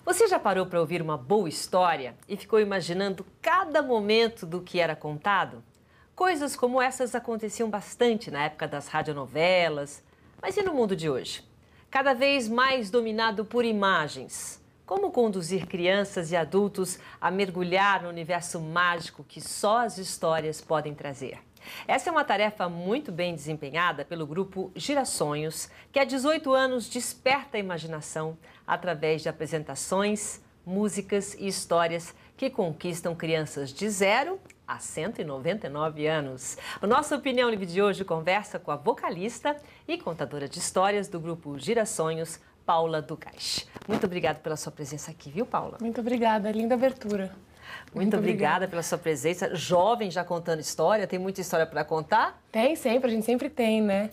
Você já parou para ouvir uma boa história e ficou imaginando cada momento do que era contado? Coisas como essas aconteciam bastante na época das radionovelas. Mas e no mundo de hoje? Cada vez mais dominado por imagens. Como conduzir crianças e adultos a mergulhar no universo mágico que só as histórias podem trazer? Essa é uma tarefa muito bem desempenhada pelo grupo Girasonhos, que há 18 anos desperta a imaginação através de apresentações, músicas e histórias que conquistam crianças de 0 a 199 anos. O Nossa Opinião Livre de hoje conversa com a vocalista e contadora de histórias do grupo Girasonhos, Paula Ducas. Muito obrigada pela sua presença aqui, viu, Paula? Muito obrigada, linda abertura. Muito obrigada pela sua presença. Jovem, já contando história, tem muita história para contar? Tem sempre, a gente sempre tem, né?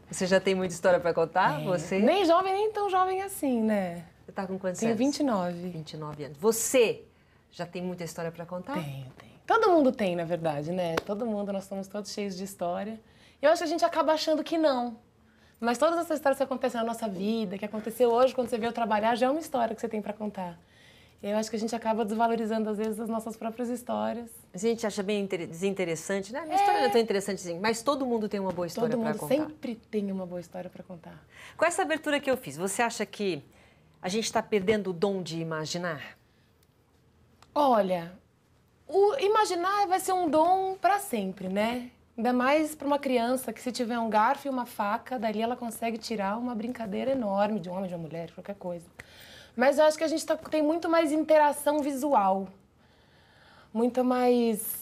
Você já tem muita história para contar? É. Você? Nem jovem, nem tão jovem assim, né? Você tá com quantos Tenho anos? 29. 29 anos. Você já tem muita história para contar? Tenho. Todo mundo tem, na verdade, né? Todo mundo, nós somos todos cheios de história. Eu acho que a gente acaba achando que não. Mas todas essas histórias que acontecem na nossa vida, que aconteceu hoje quando você veio trabalhar, já é uma história que você tem para contar. Eu acho que a gente acaba desvalorizando, às vezes, as nossas próprias histórias. A gente acha bem desinteressante, né? Minha história não é tão interessante assim, mas todo mundo tem uma boa história para contar. Todo mundo sempre tem uma boa história para contar. Com essa abertura que eu fiz, você acha que a gente está perdendo o dom de imaginar? Olha, o imaginar vai ser um dom para sempre, né? Ainda mais para uma criança que, se tiver um garfo e uma faca, dali ela consegue tirar uma brincadeira enorme de um homem, de uma mulher, de qualquer coisa. Mas eu acho que a gente tem muito mais interação visual. Muito mais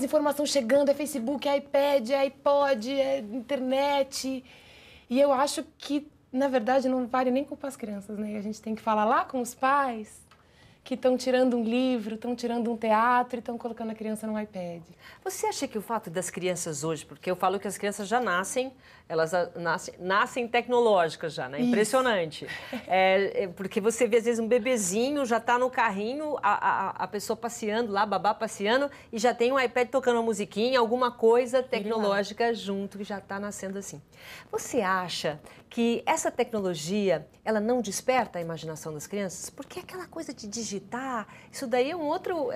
informação chegando, é Facebook, é iPad, é iPod, é internet. E eu acho que, na verdade, não vale nem culpar as crianças, né? A gente tem que falar lá com os pais que estão tirando um livro, estão tirando um teatro e estão colocando a criança no iPad. Você acha que o fato das crianças hoje, porque eu falo que as crianças já nascem, elas nascem tecnológicas já, né? Impressionante. Porque você vê, às vezes, um bebezinho, já está no carrinho, a pessoa passeando lá, babá passeando, e já tem um iPad tocando uma musiquinha, alguma coisa tecnológica junto, que já está nascendo assim. Você acha que essa tecnologia, ela não desperta a imaginação das crianças? Porque aquela coisa de digitar, isso daí é um outro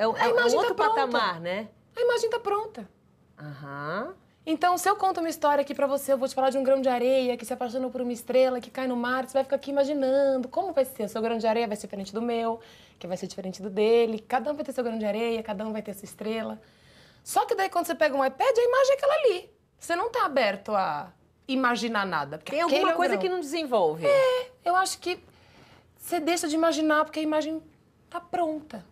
patamar, né? A imagem está pronta. Aham. Então, se eu conto uma história aqui pra você, eu vou te falar de um grão de areia que se apaixonou por uma estrela, que cai no mar, você vai ficar aqui imaginando como vai ser. O seu grão de areia vai ser diferente do meu, que vai ser diferente do dele. Cada um vai ter seu grão de areia, cada um vai ter sua estrela. Só que daí, quando você pega um iPad, a imagem é aquela ali. Você não tá aberto a imaginar nada. Tem alguma coisa que não desenvolve. Eu acho que você deixa de imaginar porque a imagem tá pronta,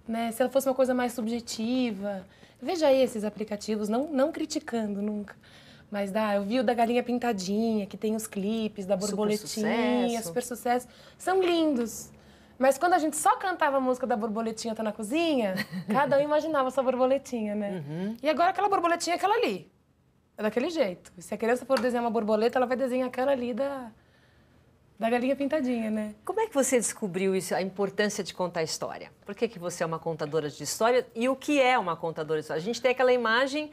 né? Se ela fosse uma coisa mais subjetiva... Veja aí esses aplicativos, não criticando nunca. Mas eu vi o da Galinha Pintadinha, que tem os clipes da borboletinha, super sucesso. São lindos. Mas quando a gente só cantava a música da borboletinha tá na cozinha, cada um imaginava a sua borboletinha, né? Uhum. E agora aquela borboletinha é aquela ali. É daquele jeito. Se a criança for desenhar uma borboleta, ela vai desenhar aquela ali da Galinha Pintadinha, né? Como é que você descobriu isso, a importância de contar história? Por que você é uma contadora de história e o que é uma contadora de história? A gente tem aquela imagem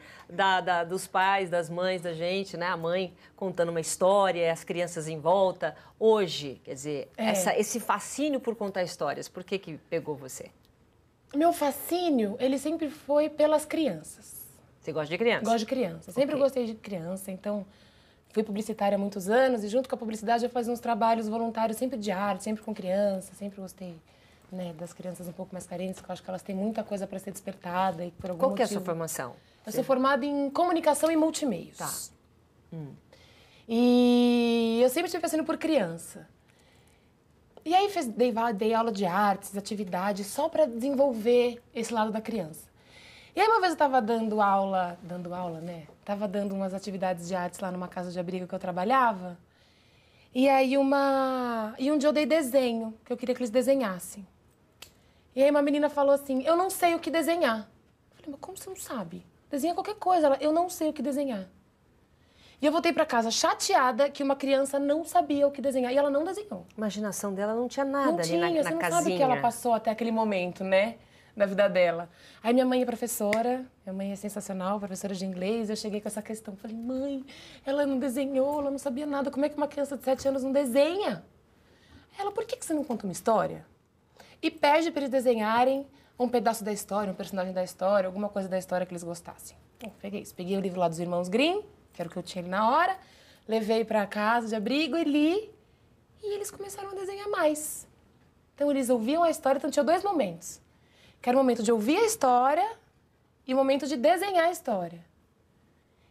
dos pais, das mães da gente, né? A mãe contando uma história, as crianças em volta. Hoje, quer dizer, esse fascínio por contar histórias, por que pegou você? Meu fascínio, ele sempre foi pelas crianças. Você gosta de criança? Gosto de criança. Sempre gostei de criança, então... Fui publicitária há muitos anos e junto com a publicidade eu fazia uns trabalhos voluntários sempre de arte, sempre com criança, sempre gostei, né, das crianças um pouco mais carentes, que eu acho que elas têm muita coisa para ser despertada e por algum Qual que é a motivo... sua formação? Eu sou formada em comunicação e multimeios. Tá. E eu sempre tive fascínio por criança. E aí dei aula de artes, atividades, só para desenvolver esse lado da criança. E aí uma vez eu estava dando aula, né? Tava dando umas atividades de artes lá numa casa de abrigo que eu trabalhava. E aí um dia eu dei desenho, que eu queria que eles desenhassem. E aí uma menina falou assim, eu não sei o que desenhar. Eu falei, mas como você não sabe? Desenha qualquer coisa. Ela, eu não sei o que desenhar. E eu voltei para casa chateada que uma criança não sabia o que desenhar. E ela não desenhou. A imaginação dela não tinha nada não ali tinha, na você não casinha. sabe o que ela passou até aquele momento, né? da vida dela. Aí minha mãe é professora, minha mãe é sensacional, professora de inglês. Eu cheguei com essa questão, falei, mãe, ela não desenhou, ela não sabia nada. Como é que uma criança de 7 anos não desenha? Ela, por que você não conta uma história? E pede para eles desenharem um pedaço da história, um personagem da história, alguma coisa da história que eles gostassem. Bom, peguei isso. Peguei o livro lá dos Irmãos Grimm, que era o que eu tinha ali na hora, levei para casa de abrigo e li, e eles começaram a desenhar mais. Então, eles ouviam a história, então tinha 2 momentos. Que era o momento de ouvir a história e o momento de desenhar a história.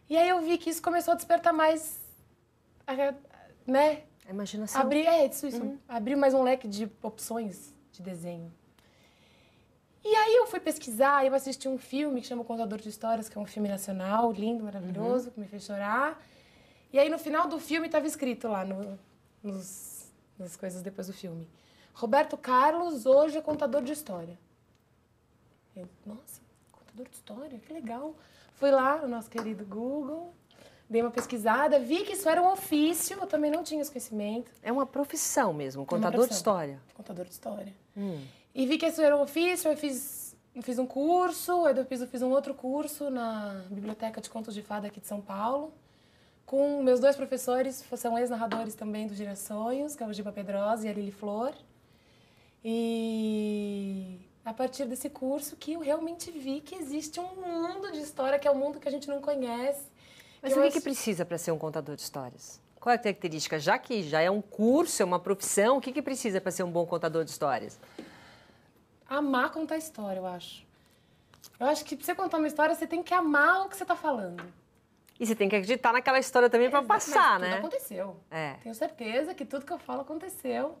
E aí eu vi que isso começou a despertar mais, né? A imaginação. Abriu mais um leque de opções de desenho. E aí eu fui pesquisar, eu assisti um filme que chama O Contador de Histórias, que é um filme nacional, lindo, maravilhoso, que me fez chorar. E aí no final do filme estava escrito lá nas coisas depois do filme. Roberto Carlos, hoje é contador de história. Eu, nossa, contador de história, que legal. Fui lá no nosso querido Google, dei uma pesquisada, vi que isso era um ofício, eu também não tinha esse conhecimento. É uma profissão mesmo, contador de história. Contador de história. E vi que isso era um ofício, eu fiz um curso, aí depois eu fiz um outro curso na Biblioteca de Contos de Fada aqui de São Paulo, com meus 2 professores, são ex-narradores também do Girassonhos, que é o Giba Pedrosa e a Lili Flor. E a partir desse curso que eu realmente vi que existe um mundo de história, que é um mundo que a gente não conhece. Mas o que precisa para ser um contador de histórias? Qual é a característica? Já que já é um curso, é uma profissão, o que precisa para ser um bom contador de histórias? Amar contar história, eu acho. Eu acho que pra você contar uma história, você tem que amar o que você tá falando. E você tem que acreditar naquela história também para passar, né? Tudo aconteceu. É. Tenho certeza que tudo que eu falo aconteceu.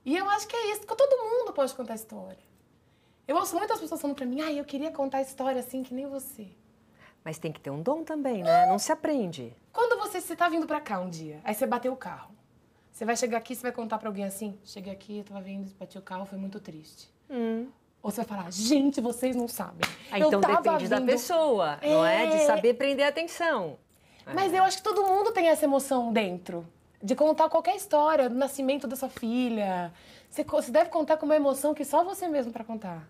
E eu acho que é isso, que todo mundo pode contar história. Eu ouço muitas pessoas falando pra mim, eu queria contar história assim, que nem você. Mas tem que ter um dom também, né? Não se aprende. Quando você tá vindo pra cá um dia, aí você bateu o carro. Você vai chegar aqui, você vai contar pra alguém assim, cheguei aqui, eu tava vindo, bati o carro, foi muito triste. Ou você vai falar, gente, vocês não sabem. Então depende da pessoa, não é? De saber prender a atenção. Mas eu acho que todo mundo tem essa emoção dentro. De contar qualquer história, do nascimento da sua filha. Você deve contar com uma emoção que só você mesmo para contar.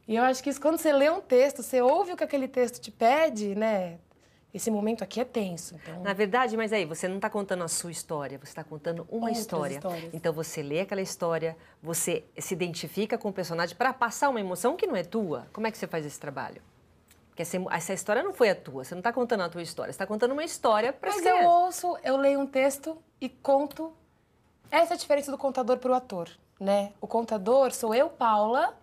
E eu acho que isso, quando você lê um texto, você ouve o que aquele texto te pede, né? Esse momento aqui é tenso. Então... Na verdade, mas aí, você não está contando a sua história, você está contando uma história. Então você lê aquela história, você se identifica com o personagem para passar uma emoção que não é tua. Como é que você faz esse trabalho? Porque essa história não foi a tua, você não está contando a tua história, você está contando uma história para as crianças. Eu leio um texto e conto. Essa é a diferença do contador para o ator, né? O contador sou eu, Paula,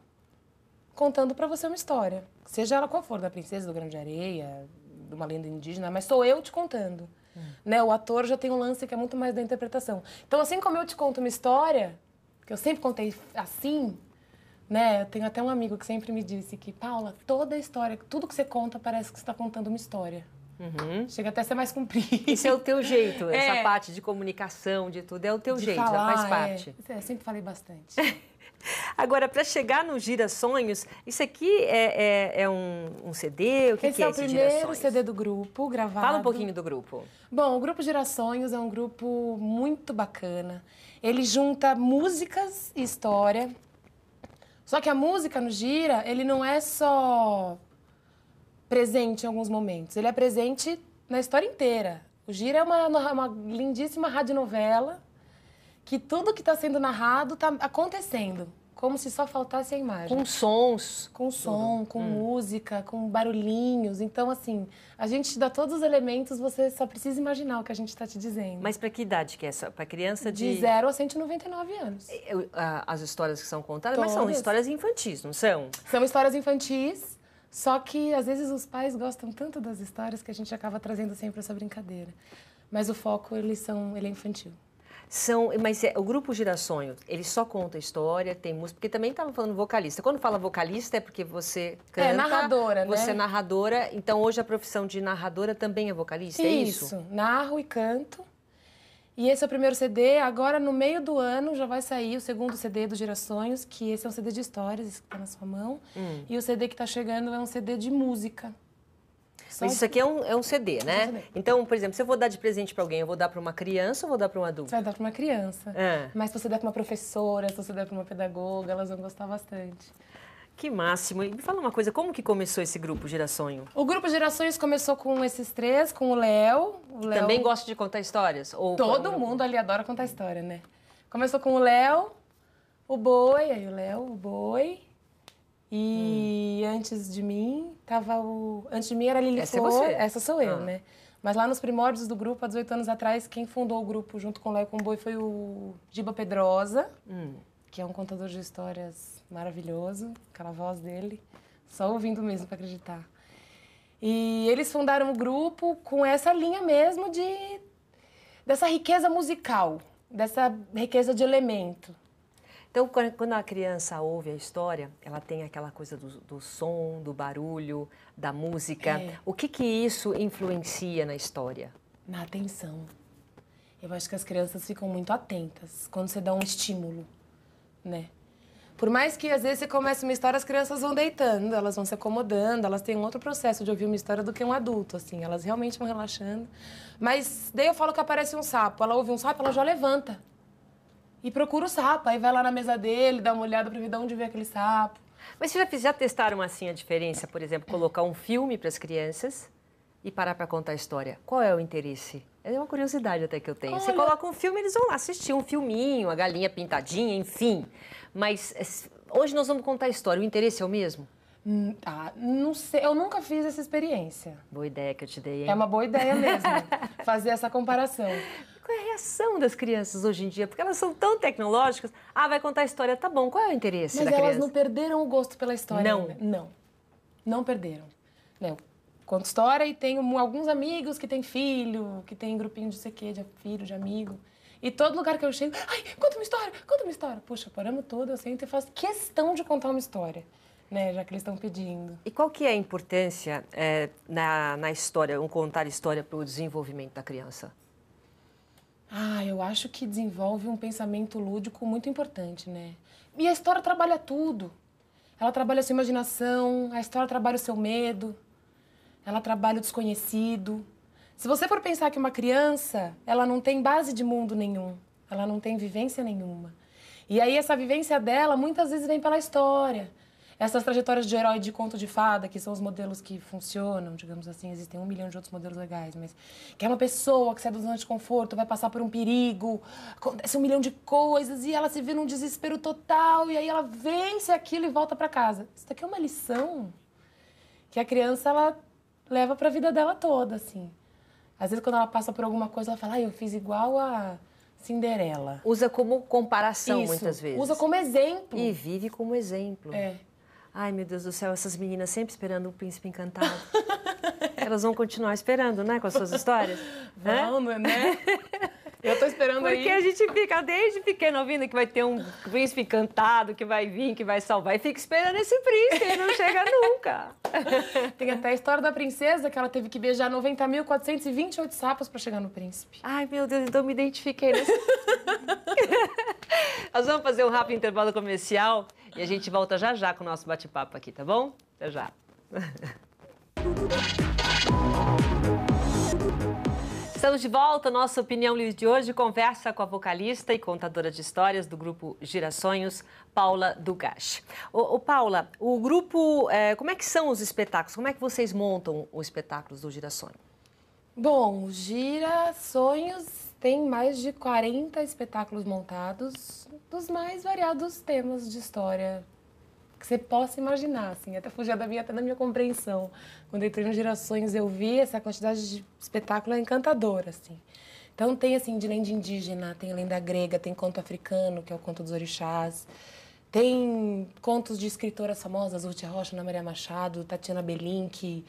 contando para você uma história. Seja ela qual for, da Princesa do Grão de Areia, de uma lenda indígena, mas sou eu te contando. Né? O ator já tem um lance que é muito mais da interpretação. Então, assim como eu te conto uma história, que eu sempre contei assim... Né? Eu tenho até um amigo que sempre me disse que, Paula, toda a história, tudo que você conta parece que você está contando uma história. Chega até a ser mais comprido. Esse é o teu jeito, essa parte de comunicação, de tudo, é o teu jeito, falar, já faz parte. Eu sempre falei bastante. Agora, para chegar no Girassonhos, isso aqui é um CD? O que Esse é o primeiro CD do grupo, gravado. Fala um pouquinho do grupo. Bom, o Grupo Girassonhos é um grupo muito bacana. Ele junta músicas e história. Só que a música no Gira, ele não é só presente em alguns momentos, ele é presente na história inteira. O Gira é uma lindíssima radionovela que tudo que está sendo narrado está acontecendo, como se só faltasse a imagem. Com sons. Com som, com música, com barulhinhos. Então, assim, a gente te dá todos os elementos, você só precisa imaginar o que a gente está te dizendo. Mas para que idade que é essa? Para criança de 0 a 199 anos. As histórias que são contadas, mas são histórias infantis, não são? São histórias infantis, só que às vezes os pais gostam tanto das histórias que a gente acaba trazendo sempre essa brincadeira. Mas o foco, ele é infantil. Mas o Grupo Girassonhos, ele só conta história, tem música, porque também estava falando vocalista. Quando fala vocalista é porque você canta. É narradora, você né? É narradora, então hoje a profissão de narradora também é vocalista, é isso? Isso, narro e canto. E esse é o primeiro CD, agora no meio do ano já vai sair o segundo CD do Girassonhos, que esse é um CD de histórias, esse que está na sua mão. E o CD que está chegando é um CD de música. Mas isso aqui é um CD, né? CD. Então, por exemplo, se eu vou dar de presente para alguém, eu vou dar para uma criança ou vou dar para um adulto? Você vai dar para uma criança. Mas se você der para uma professora, se você der para uma pedagoga, elas vão gostar bastante. Que máximo. E me fala uma coisa, como que começou esse grupo Girasonho? O grupo Gerações começou com esses três, com o Léo. Também gosta de contar histórias? Ou Todo mundo ali adora contar história, né? Começou com o Léo, o Boi, aí o Léo, o Boi. E antes de mim, tava o... Antes de mim era a Lili Essa é Flor. você? Essa sou eu, né? Mas lá nos primórdios do grupo, há 18 anos atrás, quem fundou o grupo junto com o Léo e com o Boi foi o Giba Pedrosa, que é um contador de histórias maravilhoso, aquela voz dele, só ouvindo mesmo para acreditar. E eles fundaram o grupo com essa linha mesmo dessa riqueza musical, dessa riqueza de elemento. Então, quando a criança ouve a história, ela tem aquela coisa do som, do barulho, da música. O que isso influencia na história? Na atenção. Eu acho que as crianças ficam muito atentas quando você dá um estímulo, né? Por mais que às vezes você comece uma história, as crianças vão deitando, elas vão se acomodando, elas têm um outro processo de ouvir uma história do que um adulto, assim. Elas realmente vão relaxando. Mas daí eu falo que aparece um sapo. Ela ouve um sapo, ela já levanta. E procura o sapo. Aí vai lá na mesa dele, dá uma olhada pra ver de onde veio aquele sapo. Mas vocês já testaram assim a diferença? Por exemplo, colocar um filme para as crianças e parar para contar a história. Qual é o interesse? É uma curiosidade até que eu tenho. Você coloca um filme, eles vão lá assistir um filminho, a galinha pintadinha, enfim. Mas hoje nós vamos contar a história. O interesse é o mesmo? Não sei. Eu nunca fiz essa experiência. Boa ideia que eu te dei, hein? É uma boa ideia mesmo, fazer essa comparação. Qual é a reação das crianças hoje em dia? Porque elas são tão tecnológicas. Vai contar a história, tá bom. Qual é o interesse da criança? Mas elas não perderam o gosto pela história. Não? Ainda. Não perderam. Eu conto história e tenho alguns amigos que têm filho, que têm grupinho de sei quê, de filho, de amigo. E todo lugar que eu chego, conta uma história, conta uma história. Puxa, paramos tudo, eu sento e faço questão de contar uma história, né? Já que eles estão pedindo. E qual que é a importância na história, contar história para o desenvolvimento da criança? Eu acho que desenvolve um pensamento lúdico muito importante, né? E a história trabalha tudo. Ela trabalha a sua imaginação, a história trabalha o seu medo, ela trabalha o desconhecido. Se você for pensar que uma criança, ela não tem base de mundo nenhum, ela não tem vivência nenhuma. E aí essa vivência dela muitas vezes vem pela história. Essas trajetórias de herói de conto de fada, que são os modelos que funcionam, digamos assim, existem 1 milhão de outros modelos legais, mas que é uma pessoa que sai da zona de conforto, vai passar por um perigo, acontece 1 milhão de coisas e ela se vê num desespero total e aí ela vence aquilo e volta para casa. Isso daqui é uma lição que a criança, ela leva para a vida dela toda, assim. Às vezes, quando ela passa por alguma coisa, ela fala, eu fiz igual a Cinderela. Usa como comparação, muitas vezes. Usa como exemplo. E vive como exemplo. Ai, meu Deus do céu, essas meninas sempre esperando o príncipe encantado. Elas vão continuar esperando, né, com as suas histórias? Vão, né? Eu tô esperando Porque a gente fica desde pequeno ouvindo que vai ter um príncipe encantado, que vai vir, que vai salvar, e fica esperando esse príncipe, e não chega nunca. Tem até a história da princesa, que ela teve que beijar 90.428 sapos para chegar no príncipe. Ai, meu Deus, então eu me identifiquei nessa... Nós vamos fazer um rápido intervalo comercial e a gente volta já já com o nosso bate-papo aqui, tá bom? Até já. Estamos de volta. Nossa Opinião Livre de hoje conversa com a vocalista e contadora de histórias do grupo Girasonhos, Paula Dugash. Paula, o grupo, como é que são os espetáculos? Como é que vocês montam os espetáculos do Girasonho? Bom, o Girasonhos tem mais de 40 espetáculos montados dos mais variados temas de história que você possa imaginar, assim, até fugia da minha compreensão. Quando eu entrei no Girasonhos, eu vi essa quantidade de espetáculo encantadora, assim. Então tem, assim, de lenda indígena, tem lenda grega, tem conto africano, que é o conto dos orixás, tem contos de escritoras famosas, Ruth Rocha, Ana Maria Machado, Tatiana Belink.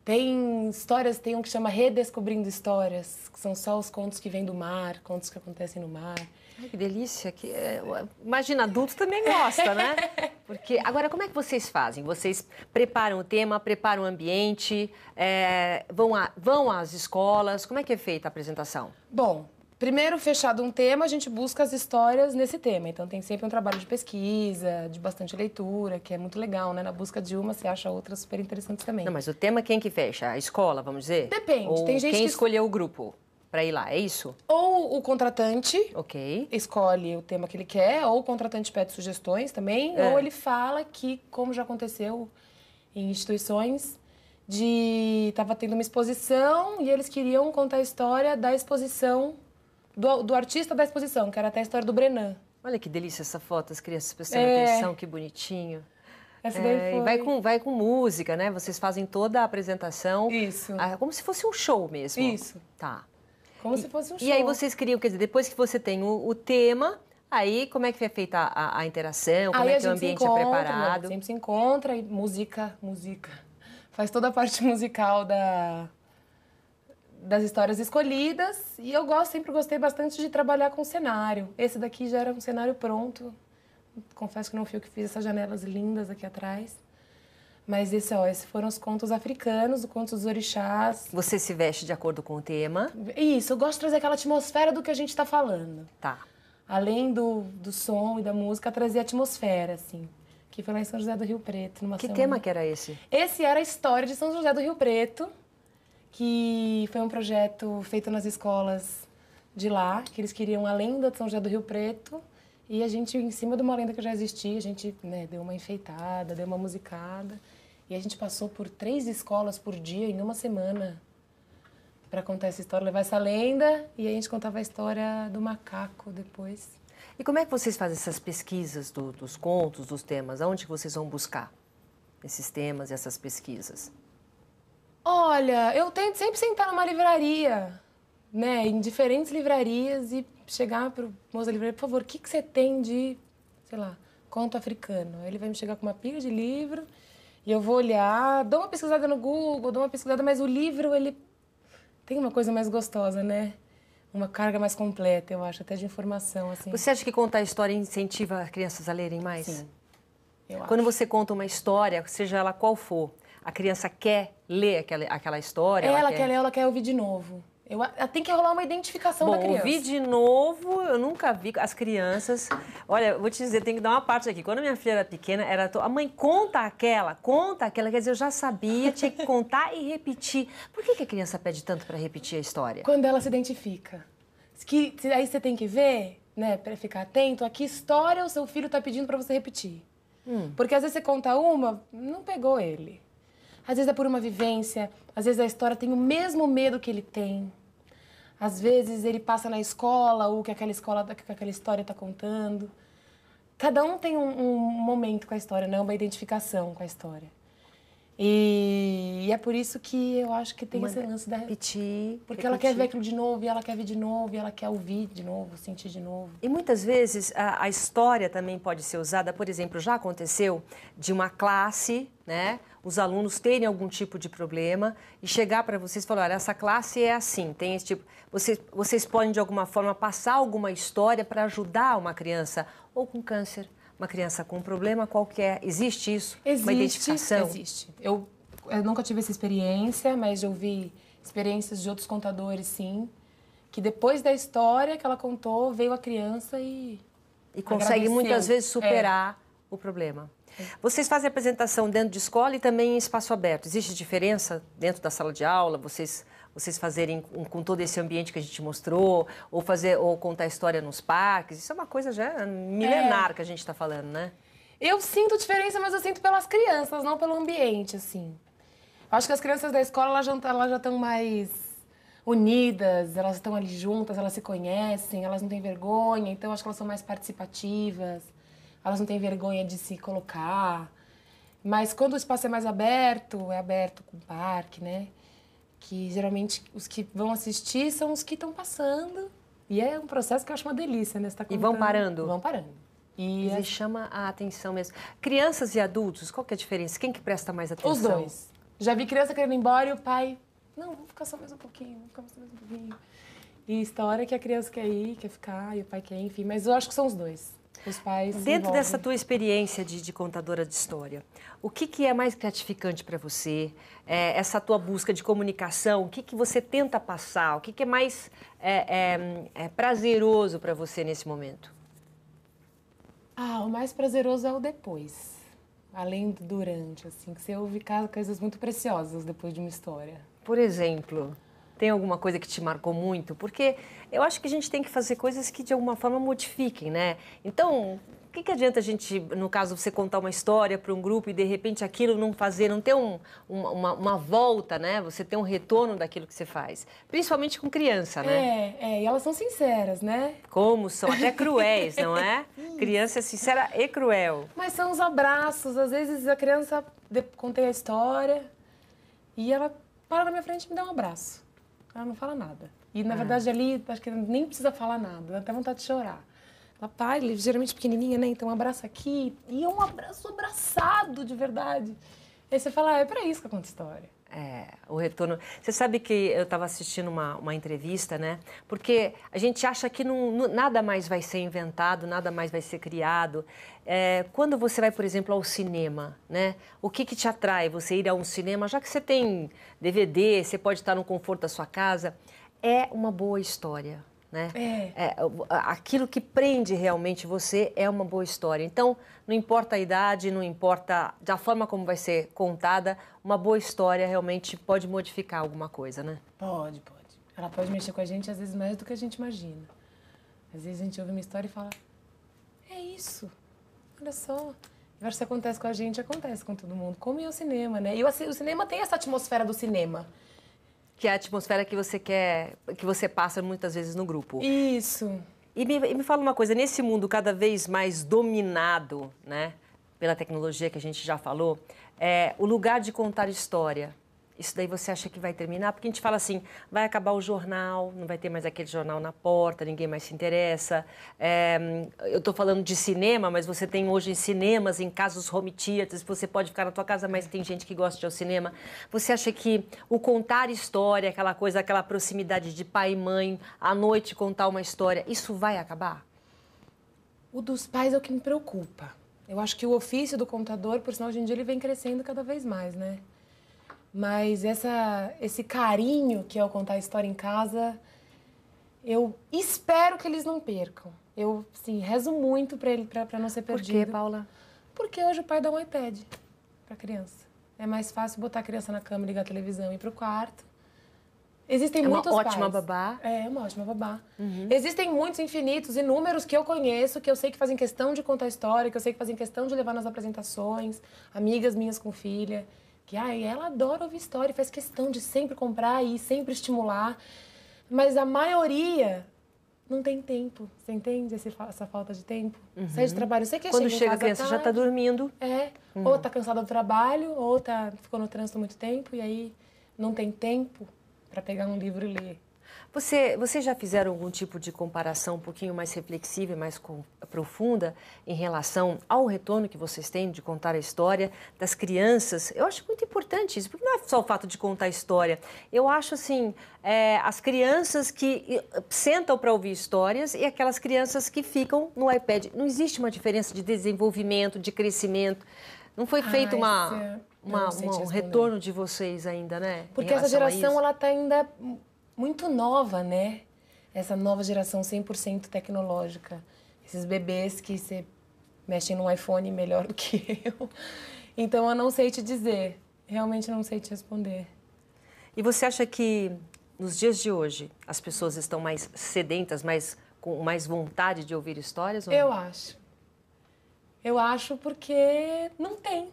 Tem histórias, tem um que chama Redescobrindo Histórias, que são só os contos que vêm do mar, contos que acontecem no mar. Ai, que delícia. Imagina, adulto também gosta, né? Porque, agora, como é que vocês fazem? Vocês preparam o tema, preparam o ambiente, vão às escolas? Como é que é feita a apresentação? Bom, primeiro, fechado um tema, a gente busca as histórias nesse tema. Então, tem sempre um trabalho de pesquisa, de bastante leitura, que é muito legal, né? Na busca de uma, você acha outras super interessantes também. Não, mas o tema quem que fecha? A escola, vamos dizer? Depende. Ou tem gente quem que escolheu o grupo? para ir lá, é isso? Ou o contratante Ok. escolhe o tema que ele quer, ou o contratante pede sugestões também, ou ele fala que, como já aconteceu em instituições, estava tendo uma exposição e eles queriam contar a história da exposição, do artista da exposição, que era até a história do Brenan. Olha que delícia essa foto, as crianças prestando atenção, que bonitinho. Essa daí foi... E vai com música, né? Vocês fazem toda a apresentação. Isso. Como se fosse um show mesmo. Isso. Tá. Como se fosse um show. E aí vocês criam, quer dizer, depois que você tem o tema, aí como é que é feita a interação? Como é que o ambiente é preparado? Né? Sempre se encontra e música. Faz toda a parte musical das histórias escolhidas. E eu sempre gostei bastante de trabalhar com cenário. Esse daqui já era um cenário pronto. Confesso que não fui eu que fiz essas janelas lindas aqui atrás. Mas esses foram os contos africanos, os contos dos orixás. Você se veste de acordo com o tema? Isso, eu gosto de trazer aquela atmosfera do que a gente está falando. Tá. Além do som e da música, trazer a atmosfera, assim. Que foi lá em São José do Rio Preto. Que tema que era esse? Esse era a história de São José do Rio Preto, que foi um projeto feito nas escolas de lá, que eles queriam a lenda de São José do Rio Preto. E a gente, em cima de uma lenda que já existia, a gente deu uma enfeitada, deu uma musicada. E a gente passou por 3 escolas por dia em uma semana para contar essa história, levar essa lenda. E a gente contava a história do macaco depois. E como é que vocês fazem essas pesquisas dos contos, dos temas? Aonde que vocês vão buscar esses temas e essas pesquisas? Olha, eu tento sempre sentar numa livraria, né, em diferentes livrarias e chegar pro moço da livraria, por favor, o que você tem de, sei lá, conto africano? Aí ele vai me chegar com uma pilha de livro e eu vou olhar, dou uma pesquisada no Google, dou uma pesquisada, mas o livro, ele tem uma coisa mais gostosa, né? Uma carga mais completa, eu acho, até de informação, assim. Você acha que contar a história incentiva as crianças a lerem mais? Sim, eu acho. Quando você conta uma história, seja ela qual for, a criança quer ler aquela história? Ela quer ler, ela quer ouvir de novo. Tem que rolar uma identificação da criança. Ouvir de novo, eu nunca vi as crianças... Olha, vou te dizer, tem que dar uma parte aqui. Quando minha filha era pequena, a mãe conta aquela, quer dizer, eu já sabia, tinha que contar e repetir. Por que a criança pede tanto para repetir a história? Quando ela se identifica. Aí você tem que ver, né, para ficar atento, a que história o seu filho está pedindo para você repetir. Porque às vezes você conta uma, não pegou ele. Às vezes é por uma vivência, às vezes a história tem o mesmo medo que ele tem. Às vezes ele passa na escola, o que aquela história está contando. Cada um tem um momento com a história, né? Uma identificação com a história. E é por isso que eu acho que tem esse lance da... Repetir. Porque ela quer ver aquilo de novo, e ela quer ver de novo, e ela quer ouvir de novo, sentir de novo. E muitas vezes a história também pode ser usada, por exemplo, já aconteceu de uma classe, né? Os alunos terem algum tipo de problema e chegar para vocês e falar, olha, essa classe é assim, tem esse tipo... Vocês podem, de alguma forma, passar alguma história para ajudar uma criança ou com câncer, uma criança com um problema qualquer. Existe isso? Uma identificação? Existe. Eu nunca tive essa experiência, mas eu vi experiências de outros contadores, sim, que depois da história que ela contou, veio a criança e consegue agradeceu. Muitas vezes superar o problema. Vocês fazem apresentação dentro de escola e também em espaço aberto. Existe diferença dentro da sala de aula? Vocês fazerem com todo esse ambiente que a gente mostrou, ou contar a história nos parques? Isso é uma coisa já milenar que a gente está falando, né? Eu sinto diferença, mas eu sinto pelas crianças, não pelo ambiente, assim. Eu acho que as crianças da escola, elas já estão mais unidas, elas estão ali juntas, elas se conhecem, elas não têm vergonha, então eu acho que elas são mais participativas, elas não têm vergonha de se colocar. Mas quando o espaço é mais aberto, é aberto com o parque, né? Que geralmente os que vão assistir são os que estão passando. E é um processo que eu acho uma delícia, né? Você tá contando. E vão parando? Vão parando. E chama a atenção mesmo. Crianças e adultos, qual que é a diferença? Quem que presta mais atenção? Os dois. Já vi criança querendo ir embora e o pai... Não, vou ficar só mais um pouquinho, vou ficar só mais um pouquinho. E história que a criança quer ir, quer ficar, e o pai quer ir, enfim. Mas eu acho que são os dois. Os pais se Dentro envolvem. dessa tua experiência de contadora de história, o que é mais gratificante para você? Essa tua busca de comunicação, o que você tenta passar? O que é mais prazeroso para você nesse momento? O mais prazeroso é o depois. Além do durante, assim, que você ouve coisas muito preciosas depois de uma história. Por exemplo? Tem alguma coisa que te marcou muito? Porque eu acho que a gente tem que fazer coisas que de alguma forma modifiquem, né? Então, o que adianta a gente, no caso, você contar uma história para um grupo e de repente aquilo não fazer, não ter uma volta, né? Você ter um retorno daquilo que você faz. Principalmente com criança, né? E elas são sinceras, né? Como são, até cruéis, não é? Criança é sincera e cruel. Mas são os abraços. Às vezes a criança, contei a história e ela para na minha frente e me dá um abraço. Ela não fala nada. E, na verdade, ali, acho que nem precisa falar nada. Dá até vontade de chorar. Ela, pai, geralmente pequenininha, né? Então, um abraço aqui. E é um abraço abraçado, de verdade. Aí você fala, é pra isso que eu conto história. O retorno. Você sabe que eu estava assistindo uma entrevista, né? Porque a gente acha que nada mais vai ser inventado, nada mais vai ser criado. Quando você vai, por exemplo, ao cinema, né? O que te atrai você ir a um cinema, já que você tem DVD, você pode estar no conforto da sua casa, é uma boa história, né? Aquilo que prende realmente você é uma boa história. Então, não importa a idade, não importa da forma como vai ser contada, uma boa história realmente pode modificar alguma coisa, né? Pode. Ela pode mexer com a gente, às vezes, mais do que a gente imagina. Às vezes a gente ouve uma história e fala, é isso, olha só. Agora, se acontece com a gente, acontece com todo mundo. Como é o cinema, né? E o cinema tem essa atmosfera do cinema. Que é a atmosfera que você quer, que você passa muitas vezes no grupo. Isso. E me fala uma coisa, nesse mundo cada vez mais dominado, né, pela tecnologia que a gente já falou, o lugar de contar história, isso daí você acha que vai terminar? Porque a gente fala assim, vai acabar o jornal, não vai ter mais aquele jornal na porta, ninguém mais se interessa. Eu estou falando de cinema, mas você tem hoje em cinemas, em casos home theaters, você pode ficar na tua casa, mas tem gente que gosta de ir ao cinema. Você acha que o contar história, aquela coisa, aquela proximidade de pai e mãe, à noite contar uma história, isso vai acabar? O dos pais é o que me preocupa. Eu acho que o ofício do contador, por sinal, hoje em dia ele vem crescendo cada vez mais, né? Mas esse carinho que é o contar a história em casa, eu espero que eles não percam. Eu, sim, rezo muito para não ser perdido. Por quê, Paula? Porque hoje o pai dá um iPad para a criança. É mais fácil botar a criança na cama, ligar a televisão e ir para o quarto. Existem muitos pais. É uma ótima babá. É uma ótima babá. Existem muitos, infinitos, inúmeros que eu conheço, que eu sei que fazem questão de contar história, que eu sei que fazem questão de levar nas apresentações, amigas minhas com filha. Que ela adora ouvir história, faz questão de sempre comprar e sempre estimular. Mas a maioria não tem tempo. Você entende essa falta de tempo? Sai de trabalho, você quer Quando chega em chega casa a criança já está dormindo. Ou está cansada do trabalho, ou ficou no trânsito muito tempo e aí não tem tempo para pegar um livro e ler. Vocês já fizeram algum tipo de comparação um pouquinho mais reflexiva e mais profunda em relação ao retorno que vocês têm de contar a história das crianças? Eu acho muito importante isso, porque não é só o fato de contar a história. Eu acho, assim, as crianças que sentam para ouvir histórias e aquelas crianças que ficam no iPad. Não existe uma diferença de desenvolvimento, de crescimento. Não foi feito um retorno de vocês ainda, né? Porque essa geração, ela está ainda muito nova, né? Essa nova geração 100% tecnológica. Esses bebês que você mexem no iPhone melhor do que eu. Então, eu não sei te dizer. Realmente não sei te responder. E você acha que, nos dias de hoje, as pessoas estão mais sedentas, com mais vontade de ouvir histórias? Ou não? Eu acho. Eu acho porque não tem.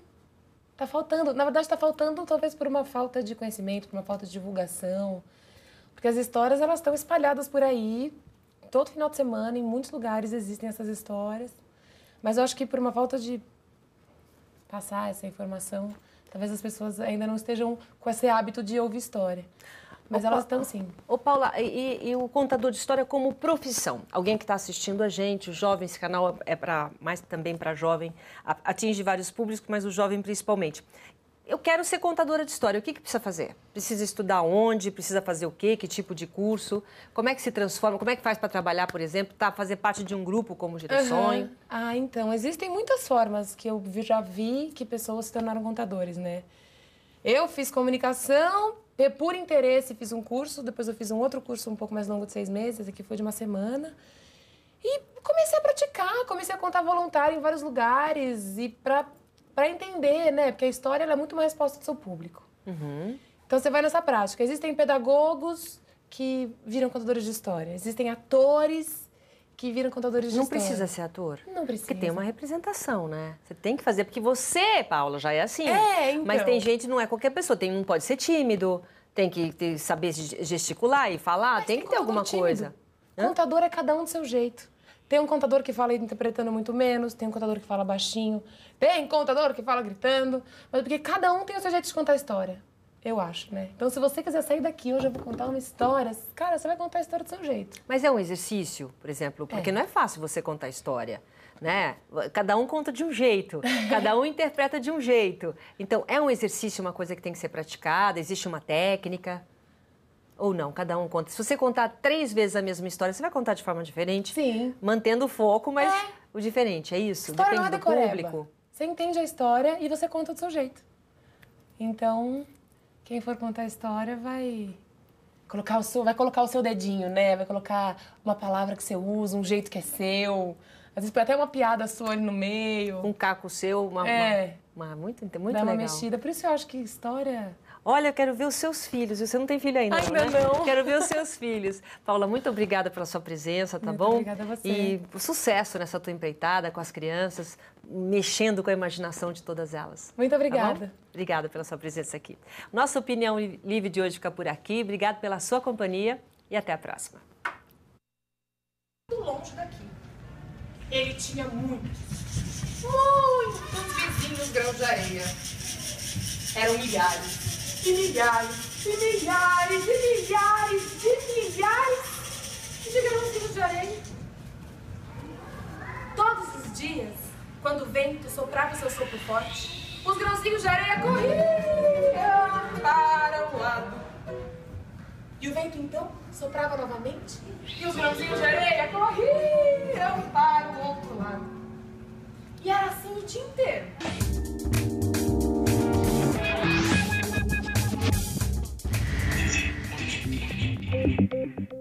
Tá faltando. Na verdade, está faltando talvez por uma falta de conhecimento, por uma falta de divulgação. Porque as histórias, elas estão espalhadas por aí. Todo final de semana, em muitos lugares, existem essas histórias. Mas eu acho que por uma falta de passar essa informação, talvez as pessoas ainda não estejam com esse hábito de ouvir história. Mas elas estão, sim. Ô, Paula, e o contador de história como profissão? Alguém que está assistindo a gente, o jovem, esse canal é mais também para jovem, atinge vários públicos, mas o jovem principalmente. Eu quero ser contadora de história. O que precisa fazer? Precisa estudar onde? Precisa fazer o quê? Que tipo de curso? Como é que se transforma? Como é que faz para trabalhar, por exemplo? Fazer parte de um grupo como Girasonho? Então, existem muitas formas que eu já vi que pessoas se tornaram contadores, né? Eu fiz comunicação, por interesse fiz um curso, depois eu fiz um outro curso um pouco mais longo de 6 meses, aqui foi de 1 semana. E comecei a praticar, comecei a contar voluntário em vários lugares e para entender, né? Porque a história ela é muito uma resposta do seu público. Então você vai nessa prática. Existem pedagogos que viram contadores de história. Existem atores que viram contadores de Não história. precisa ser ator? Não precisa. Porque tem uma representação, né? Você tem que fazer, porque você, Paula, já é assim. Então. Mas tem gente, não é qualquer pessoa, não pode ser tímido, tem que saber gesticular e falar, Mas tem que ter alguma tímido. coisa. Contador é cada um do seu jeito. Tem um contador que fala interpretando muito menos, tem um contador que fala baixinho, tem contador que fala gritando, mas porque cada um tem o seu jeito de contar a história, eu acho, né? Então, se você quiser sair daqui hoje, eu vou contar uma história, cara, você vai contar a história do seu jeito. Mas é um exercício, por exemplo, porque não é fácil você contar a história, né? Cada um conta de um jeito, cada um interpreta de um jeito. Então, é um exercício, uma coisa que tem que ser praticada, existe uma técnica... Ou não, cada um conta. Se você contar 3 vezes a mesma história, você vai contar de forma diferente? Sim. Mantendo o foco, mas o diferente, é isso? História Depende não é do decoreba. público. Você entende a história e você conta do seu jeito. Então, quem for contar a história vai colocar o seu dedinho, né? Vai colocar uma palavra que você usa, um jeito que é seu. Às vezes põe até uma piada sua ali no meio. Um caco seu, muito Dá legal. uma mexida. Por isso eu acho que história... Olha, eu quero ver os seus filhos. Você não tem filho ainda, Ainda né? não. Quero ver os seus filhos. Paula, muito obrigada pela sua presença, tá Muito bom? obrigada a você. E sucesso nessa tua empreitada com as crianças, mexendo com a imaginação de todas elas. Muito obrigada. Tá bom? Obrigada pela sua presença aqui. Nossa Opinião Livre de hoje fica por aqui. Obrigada pela sua companhia e até a próxima. Muito longe daqui. Ele tinha muitos vizinhos grãos de areia. Eram milhares. E milhares, e milhares, e milhares, e milhares de grãozinhos de areia. Todos os dias, quando o vento soprava seu sopro forte, os grãozinhos de areia corriam para o lado. E o vento então soprava novamente, e os grãozinhos de areia corriam para o outro lado. E era assim o dia inteiro. Thank you.